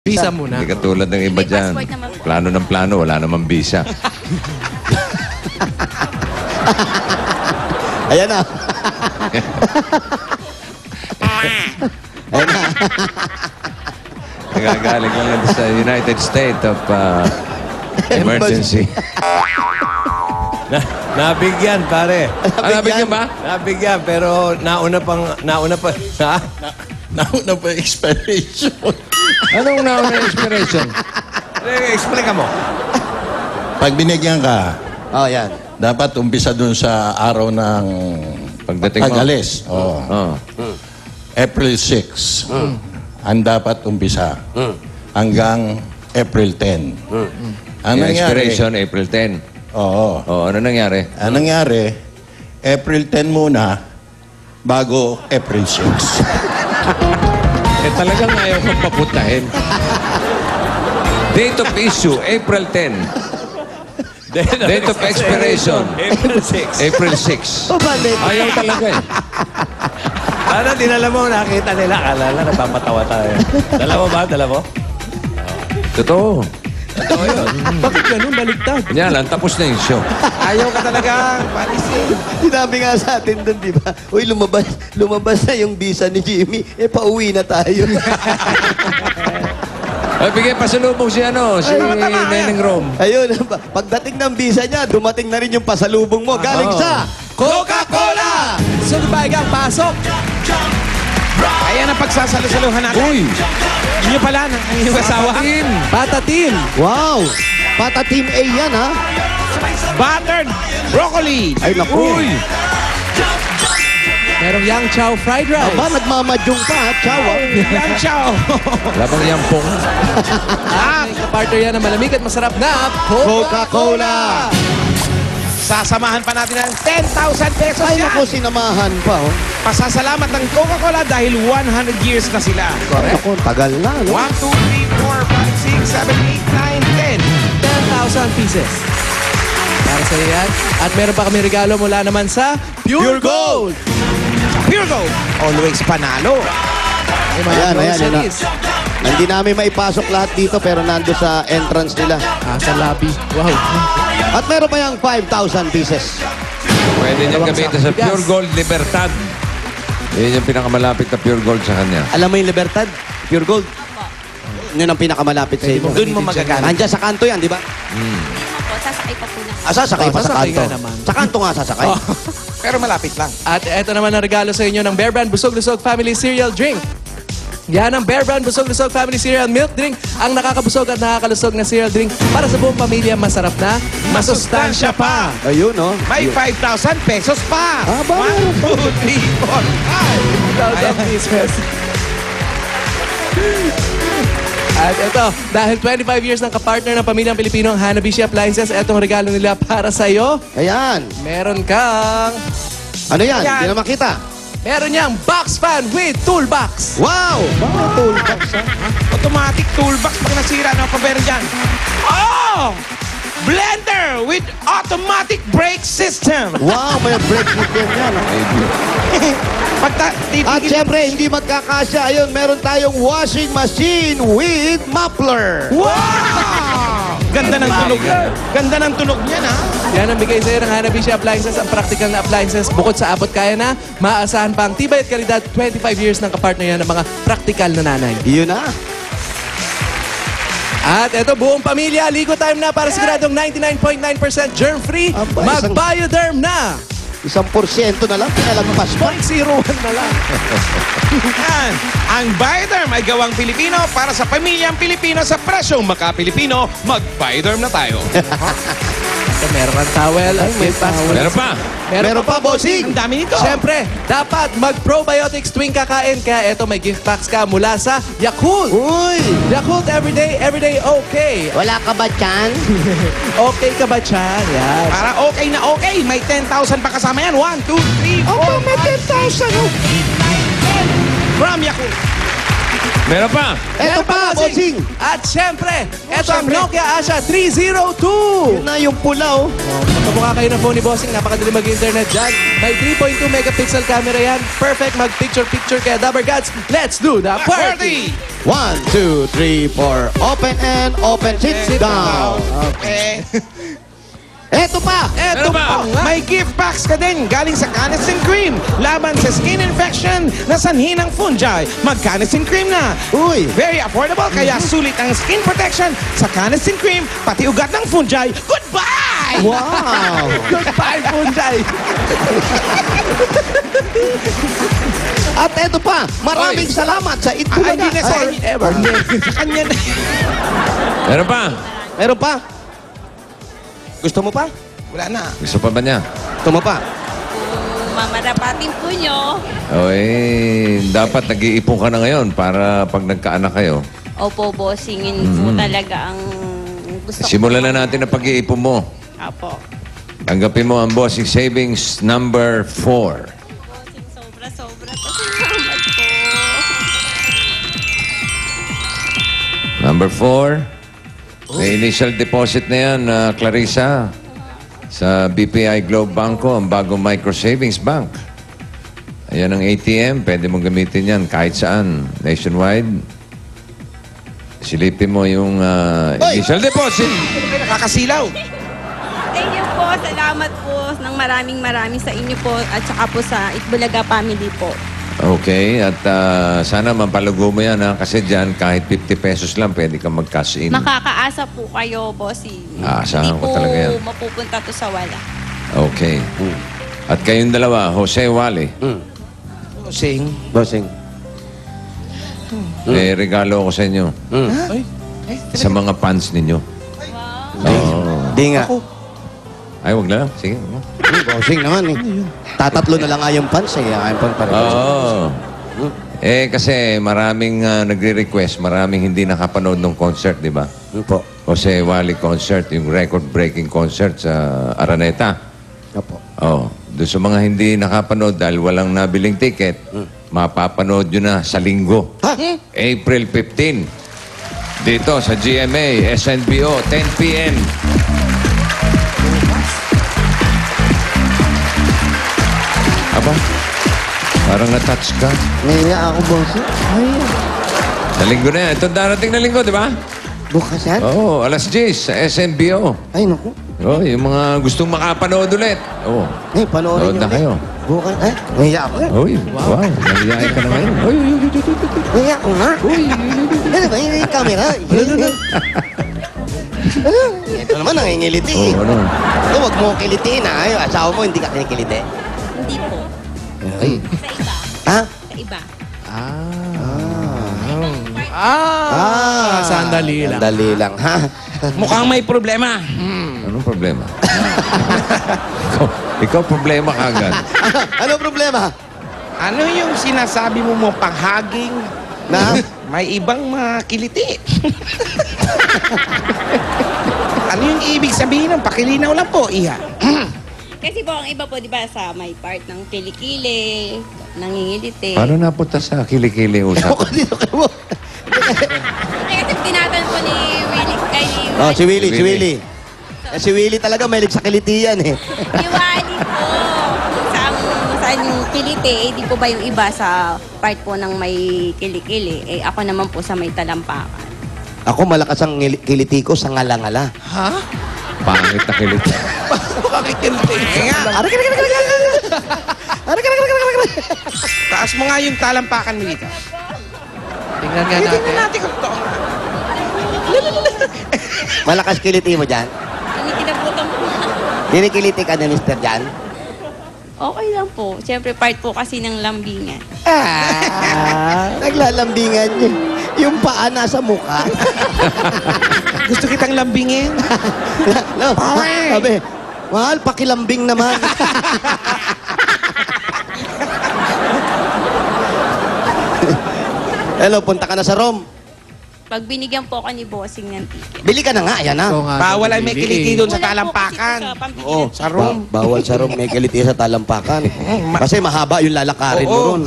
Visa muna. Hindi katulad ng iba dyan. Plano ng plano, wala namang visa. Ayan na. Ayan na. Nagagaling lang sa United States of Emergency. Nabigyan, pare. Nabigyan ba? Nabigyan, pero nauna pa expiration. Anong nauna inspiration? Explain ka mo. Pag binigyan ka, Oh, yan. dapat umpisa dun sa araw ng Pagdating mo. pag-alis. Oo. Oh. April 6. Ang dapat umpisa. Hanggang April 10. Ang Yung nangyari, expiration, April 10. oo. Oh, ano nangyari? Ang nangyari, April 10 muna, bago April 6. Eh talagang ayaw kong papuntahin. Date of issue, April 10. Date of expiration, April 6. April 6. Pabalik. Ayaw talaga eh. Ano, dinala mo, nakita nila, alala, nagpapatawa tayo. Dala mo ba? Dala mo? Totoo. Bakit ganun? Baligtad. Yan lang, tapos na yung show. Ayaw ka talaga, palisin. Sinabi nga sa atin doon, di ba? Uy, lumabas na yung visa ni Jimmy. Eh, pauwi na tayo. Ay, bigay pasalubong si Neneng Rom. Ayun, pagdating ng visa niya, dumating na rin yung pasalubong mo. Galing sa Coca-Cola! Sulbagang pasok. Ayan ang pagsasalo-saluhan natin. Uy! Inyo pala, ang inyong asawa. Patatim. Wow! Pata Team A yan, ha? Buttered broccoli. Ay, naku. Uy! Merong Yang Chow fried rice. Aba, nagmamadyong pa, ha? Chow, ha? Yan siya. Labang yampong. Ang kapartner yan na malamig at masarap na Coca-Cola! Sasamahan pa natin ng 10,000 pesos Ay, yan. naku, sinamahan pa, oh. Pasasalamat ng Coca-Cola dahil 100 years na sila. Naku, tagal na, no? 1, 2, 3, 4, 5, 6, 7, 8, 9, 10,000 pieces. Para sa yan. At meron pa kami regalo mula naman sa Pure Gold. 10. Pure Gold. Always panalo. May mga Ayan, ayan, groceries. Hindi namin maipasok lahat dito, pero nando sa entrance nila. Sa lobby. Wow. At meron pa yung 5,000 pieces. Pwede niya gamitin sa Pure Gold Libertad. Yun yung pinakamalapit na Pure Gold sa kanya. Alam mo yung Libertad? Pure Gold? Yun ang pinakamalapit sa inyo. Doon mo magagamit. Andiyan sa kanto yan, di ba? Opo, sasakay pa po na. Sasakay pa sa sasakay kanto. nga naman. Sa kanto nga sasakay. Pero malapit lang. At eto naman ang regalo sa inyo ng Bear Brand Busog-Lusog Family Cereal Drink. Yan ang Bear Brand Busog-Lusog Family Cereal Milk Drink. Ang nakakabusog at nakakalusog na cereal drink para sa buong pamilya. Masarap na, masustansya pa. Ayun, no? May 5,000 pesos pa. Aba, 1, 2, 3, 4, 5. 1,000 pieces. At ito, dahil 25 years ng kapartner ng Pamilyang Pilipino ang Hanabishi Appliances, etong regalo nila para sa'yo. Ayan. Meron kang... Ano yan? Ayan. Hindi na makita. Meron niyang box fan with toolbox. Wow! Bakit toolbox, ha? Automatic toolbox pag nasira na ang meron dyan. Oh! Blender with automatic brake system. Wow, may break system yan. At syempre, hindi magkakasya. Ayun, meron tayong washing machine with muffler. Wow! Ganda ng tunog. Ganda ng tunog niyan, ha? Yan ang bigay sa'yo ng Hanabishi Appliances, ang practical na appliances. Bukod sa abot kaya na, maaasahan pang tibay at kalidad. 25 years ng kapartner yan ng mga practical na nanay. Yun na. At eto, buong pamilya, ligo time na para siguradong 99.9% germ-free. Aba, Mag-Bioderm na. 1% na lang, pinalagpas pa. 0.01 na lang. Yan. Ang Bioderm ay gawang Pilipino para sa pamilyang Pilipino sa presyong maka-Pilipino. Mag-Bioderm na tayo. Ito, meron kang towel. At may towel. Meron pa. Meron pa, bossing. Ang dami nito. Siyempre, dapat mag-probiotics tuwing kakain. Kaya eto, may gift packs ka mula sa Yakult. Uy! Yakult everyday okay. Wala ka ba dyan? Okay ka ba, Chan? Yan. Para okay na okay, may 10,000 pa kasama yan. 1, 2, 3, 4, Opo, may 10,000. 5, 6, 7, 8, 9, 10. From Yakult. Meron pa. Eto pa, bossing. At syempre, ito ang Nokia Asha 302. Yun na yung pula, oh. Kapamukha kayo ng phone ni Bossing, napakadali mag-internet dyan. May 3.2 megapixel camera yan. Perfect mag-picture-picture kaya Dabber Gods. Let's do the party! 1, 2, 3, 4. Open and open. Sit down. Okay. Eto pa. Eto Meron pa. pa, may gift packs ka din galing sa Canesten Cream. Laban sa skin infection na sanhi ng fungi. Mag-Canesten Cream na. Uy. Very affordable, kaya sulit ang skin protection sa Canesten Cream, pati ugat ng fungi. Goodbye! Wow. Goodbye, Punjay! At eto pa, maraming salamat sa Ay, Itbulaga. hindi na sa Forever. Sa kanya na. Meron pa. Meron pa. Gusto mo pa? Wala na. Gusto pa ba niya? Gusto mo pa? Mamarapatin po nyo. O dapat nag-iipon ka na ngayon para pag nagkaanak kayo. Opo, bossing. Yun po talaga ang gusto ko. Simulan na natin ang pag-iipon mo. Apo. Tanggapin mo ang Bossing Savings number 4. Bossing, sobra-sobra. Pasalamat po. Number 4. May initial deposit na yan, Clarissa, sa BPI Globe Banco, ang bagong micro savings bank. Ayan ang ATM, pwede mong gamitin yan kahit saan, nationwide. Silipin mo yung initial deposit. Nakakasilaw. Thank you po. Salamat po ng maraming sa inyo po at saka po sa Itbulaga family po. Okay, at sana mampalugo mo yan, ha? Kasi dyan, kahit 50 pesos lang, pwede kang mag-cash in. Makakaasa po kayo, bossing. Aasahan Hindi ko talaga yan. po mapupunta to sa wala. Okay. At kayong dalawa, Jose Wally, Sing. Bossing. may regalo ko sa inyo. Sa mga fans ninyo. Di nga. Ay, wag na lang. Sige. Bossing naman eh. Tatatlo na lang nga yung pants eh. Ayaw pang pareho. Oo. Kasi maraming nagre-request, maraming hindi nakapanood ng concert, di ba? Opo. Jose Wally concert, yung record-breaking concert sa Araneta. Opo. Oh, doon sa mga hindi nakapanood dahil walang nabiling ticket, mapapanood nyo na sa linggo. Ha? April 15. Dito sa GMA, SNBO, 10 p.m. Aba, parang na-touch ka. Naiya ako, bossing. Ay, Sa linggo na yan. Itong darating na linggo, di ba? bukas yan? Oo, alas 10 sa SNBO. Ay, naku. Oh, yung mga gustong makapanood ulit. Oh, Ay, panoorin nood na ulit. kayo. Bukas. Ay, naiya ako. Uy, wow. Nangyayari ka na ngayon. Uy, uy, uy, uy, uy, uy. Naiya ako nga. Ano ba yung camera? Ito naman, nangingiliti. Oh, ano? Ito, wag mo kilitiin ha. Ay, asawa mo, hindi ka kinikiliti. Hindi po. Ay. Sa iba. Ha? Sa iba. Sandali lang. Sandali lang, ha? Mukhang may problema. Anong problema? ikaw problema kagad. Ano problema? Ano yung sinasabi mo panghaging Na? may ibang makiliti? Ano yung ibig sabihin ng pakilinaw lang po, Iha? Kasi po, ang iba po, di ba, sa may part ng kilikili, nangingiliti. Paano napunta sa kilikili usap? Ako dito kayo. Kasi tinatan po ni Willie, kay ni Oh, si Willie, si Willie. Willie. Si Willie talaga may sa kilitian eh. Iwali po. Saan yung kiliti, di po ba yung iba sa part po ng may kilikili? Ako naman po sa may talampakan. Ako malakas ang kiliti ko sa ngala-ngala. Pangit na kiliti. Bakit kiliti? Taas mo nga yung talampakan mo dito. Tingnan nga Tingnan natin. natin kung to. Malakas kiliti mo dyan? Kinikilabutan po. Kinikiliti ka na, Mr. Jan? Okay lang po. Siyempre, part po kasi ng lambingan. Naglalambingan niya. Yung paa nasa mukha. Gusto kitang lambingin. No, sabi, mahal, pakilambing naman. Hello, punta ka na sa Rome. Pag binigyan po ako ni Bossing ng ticket. Bili ka na nga, ayan na. Ikaw nga, Bawal ay may bibili kiliti eh. doon sa Wala po talampakan. kasi sa pambili Oo, ng Sa room. bawal sa Rome, may kiliti sa talampakan. Kasi mahaba yung lalakarin mo Oo. ron.